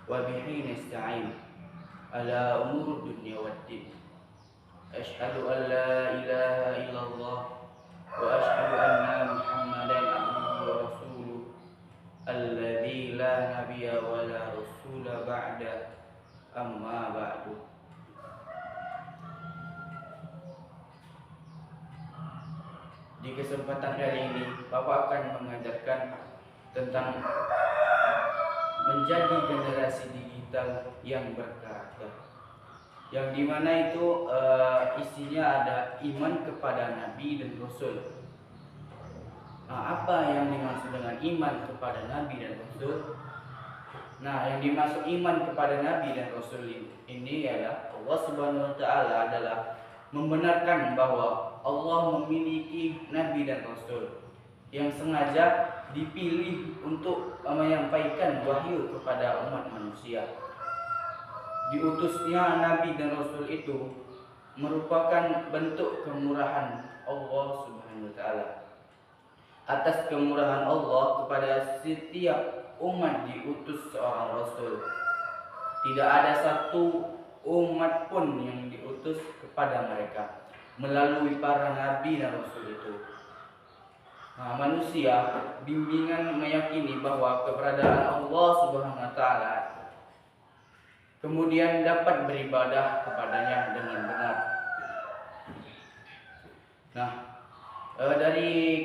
وبه نستعين على أمور الدنيا والدين. أشهد أن لا إله إلا الله وأشهد أن محمدا عبده ورسوله الذي لا نبي ولا رسول بعده أما بعد. Di kesempatan kali ini Bapak akan mengajarkan tentang menjadi generasi digital yang berkarakter, yang dimana itu isinya ada iman kepada Nabi dan Rasul. Nah, apa yang dimaksud dengan iman kepada Nabi dan Rasul? Nah, yang dimaksud iman kepada Nabi dan Rasul ini adalah Allah Subhanahu wa Ta'ala adalah membenarkan bahwa Allah memiliki Nabi dan Rasul yang sengaja dipilih untuk menyampaikan wahyu kepada umat manusia. Diutusnya Nabi dan Rasul itu merupakan bentuk kemurahan Allah Subhanahu wa Ta'ala. Atas kemurahan Allah kepada setiap umat diutus seorang Rasul. Tidak ada satu umat pun yang diutus kepada mereka melalui para Nabi dan Rasul itu. Nah, manusia bimbingan meyakini bahwa keberadaan Allah Subhanahu wa Ta'ala, kemudian dapat beribadah kepadanya dengan benar. Nah, dari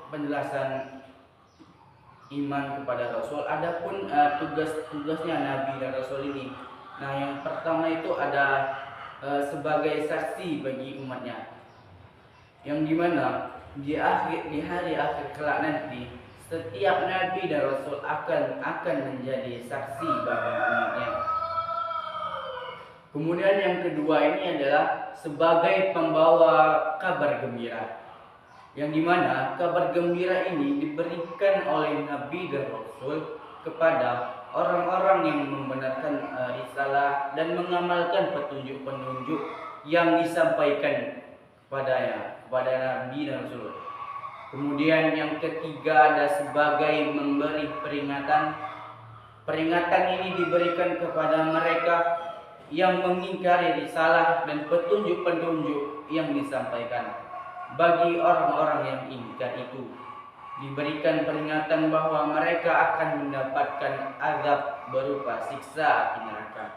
penjelasan iman kepada Rasul, adapun tugas-tugasnya Nabi dan Rasul ini. Nah, yang pertama itu ada sebagai saksi bagi umatnya, yang dimana di hari akhir kelak nanti setiap Nabi dan Rasul akan menjadi saksi bagi umatnya. Kemudian yang kedua ini adalah sebagai pembawa kabar gembira, yang dimana kabar gembira ini diberikan oleh Nabi dan Rasul kepada orang-orang yang membenarkan risalah dan mengamalkan petunjuk-petunjuk yang disampaikan kepada Nabi dan Rasul. Kemudian yang ketiga ada sebagai memberi peringatan. Peringatan ini diberikan kepada mereka yang mengingkari risalah dan petunjuk-petunjuk yang disampaikan. Bagi orang-orang yang ingkar itu diberikan peringatan bahwa mereka akan mendapatkan azab berupa siksa di neraka.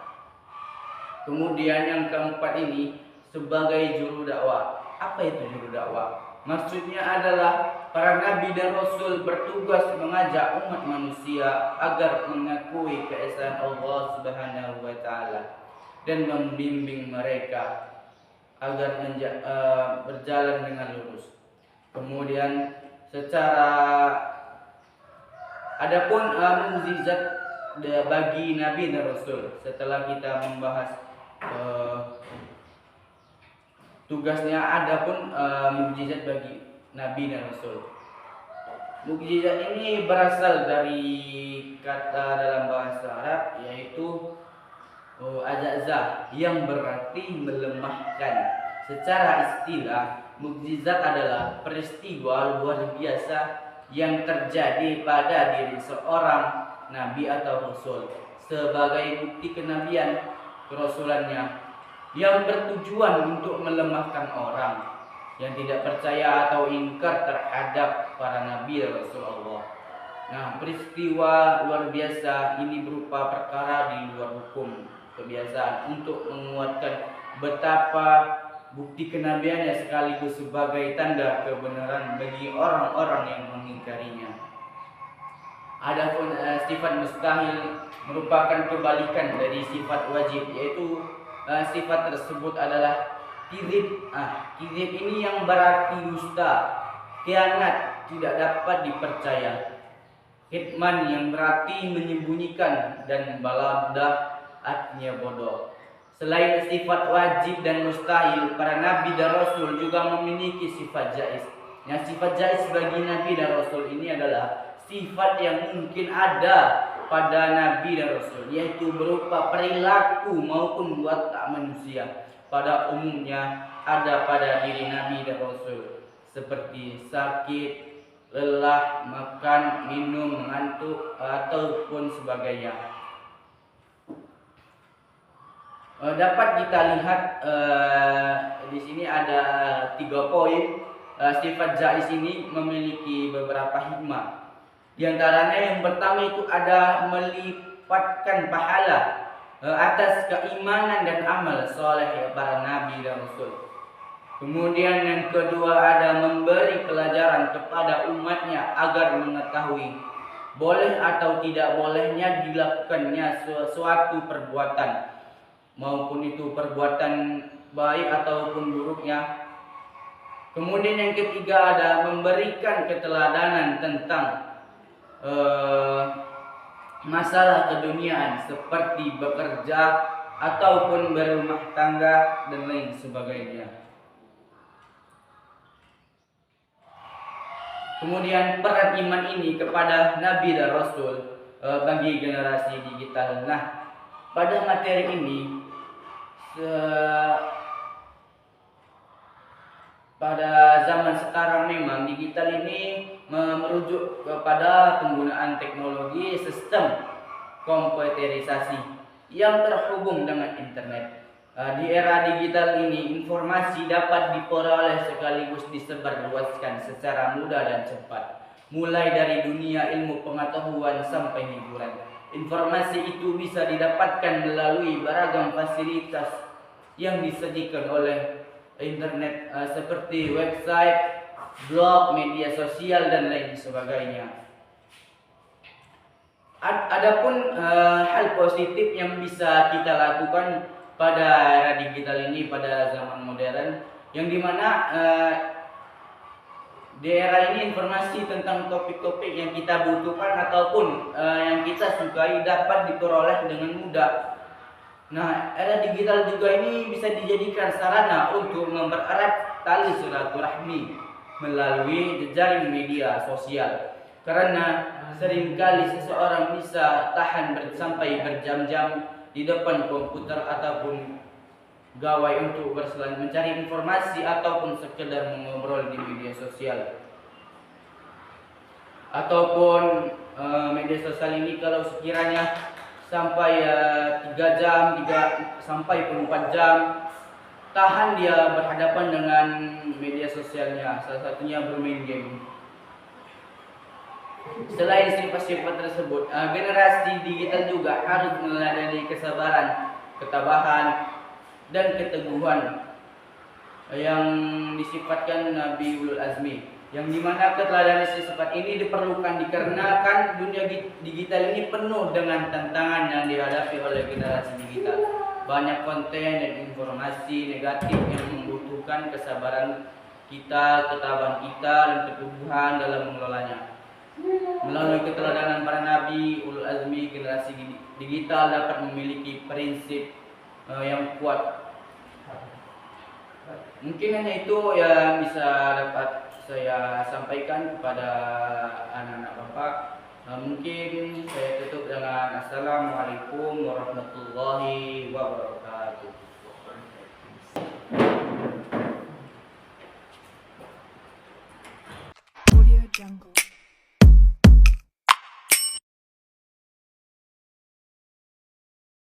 Kemudian yang keempat ini sebagai juru dakwah. Apa itu juru dakwah? Maksudnya adalah para nabi dan rasul bertugas mengajak umat manusia agar mengakui keesaan Allah Subhanahu wa Ta'ala dan membimbing mereka agar berjalan dengan lurus. Kemudian adapun mukjizat bagi nabi dan rasul, setelah kita membahas tugasnya, adapun mukjizat bagi nabi dan rasul. Mukjizat ini berasal dari kata dalam bahasa Arab yaitu ajaza, yang berarti melemahkan. Secara istilah, mukjizat adalah peristiwa luar biasa yang terjadi pada diri seorang nabi atau rasul sebagai bukti kenabian kerasulannya, yang bertujuan untuk melemahkan orang yang tidak percaya atau ingkar terhadap para nabi dan rasul Allah. Nah, peristiwa luar biasa ini berupa perkara di luar hukum kebiasaan untuk menguatkan betapa bukti kenabiannya sekaligus sebagai tanda kebenaran bagi orang-orang yang mengingkarinya. Adapun sifat mustahil merupakan kebalikan dari sifat wajib, yaitu sifat tersebut adalah kizib. Kizib ini yang berarti dusta, khianat, tidak dapat dipercaya. Kitman yang berarti menyembunyikan, dan balada artinya bodoh. Selain sifat wajib dan mustahil, para nabi dan rasul juga memiliki sifat jaiz. Nah, sifat jaiz bagi nabi dan rasul ini adalah sifat yang mungkin ada pada nabi dan rasul, yaitu berupa perilaku maupun watak manusia pada umumnya ada pada diri nabi dan rasul, seperti sakit, lelah, makan, minum, mengantuk, ataupun sebagainya. Dapat kita lihat di sini ada 3 poin. Sifat jais ini memiliki beberapa hikmah. Di antaranya yang pertama itu ada melipatkan pahala atas keimanan dan amal soleh para nabi dan rasul. Kemudian yang kedua ada memberi pelajaran kepada umatnya agar mengetahui boleh atau tidak bolehnya dilakukannya suatu perbuatan, maupun itu perbuatan baik ataupun buruknya. Kemudian yang ketiga ada memberikan keteladanan tentang masalah keduniaan seperti bekerja ataupun berumah tangga dan lain sebagainya. Kemudian peran iman ini kepada Nabi dan Rasul bagi generasi digital. Nah, pada materi ini pada zaman sekarang memang digital ini merujuk kepada penggunaan teknologi sistem komputerisasi yang terhubung dengan internet. Di era digital ini, informasi dapat diperoleh sekaligus disebarluaskan secara mudah dan cepat, mulai dari dunia ilmu pengetahuan sampai hiburan. Informasi itu bisa didapatkan melalui beragam fasilitas yang disajikan oleh internet seperti website, blog, media sosial dan lain sebagainya. Adapun hal positif yang bisa kita lakukan pada era digital ini, pada zaman modern, yang dimana di era ini informasi tentang topik-topik yang kita butuhkan ataupun yang kita sukai dapat diperoleh dengan mudah. Nah, era digital juga ini bisa dijadikan sarana untuk mempererat tali silaturahmi melalui jejaring media sosial. Karena seringkali seseorang bisa tahan sampai berjam-jam di depan komputer ataupun gawai untuk mencari informasi ataupun sekedar mengobrol di media sosial. Ataupun media sosial ini kalau sekiranya sampai 3 jam, 3 sampai 4 jam tahan dia berhadapan dengan media sosialnya, salah satunya bermain game. Selain sifat-sifat tersebut, generasi digital juga harus meneladani kesabaran, ketabahan, dan keteguhan yang disifatkan Nabi Ulul Azmi, yang dimana keteladanan sifat ini diperlukan dikarenakan dunia digital ini penuh dengan tantangan yang dihadapi oleh generasi digital. Banyak konten dan informasi negatif yang membutuhkan kesabaran kita, ketabahan kita, dan keteguhan dalam mengelolanya. Melalui keteladanan para nabi ulul azmi, generasi digital dapat memiliki prinsip yang kuat. Mungkin hanya itu yang bisa dapat saya sampaikan kepada anak-anak Bapak. Mungkin saya tutup dengan Assalamualaikum warahmatullahi wabarakatuh. Audio Jungle.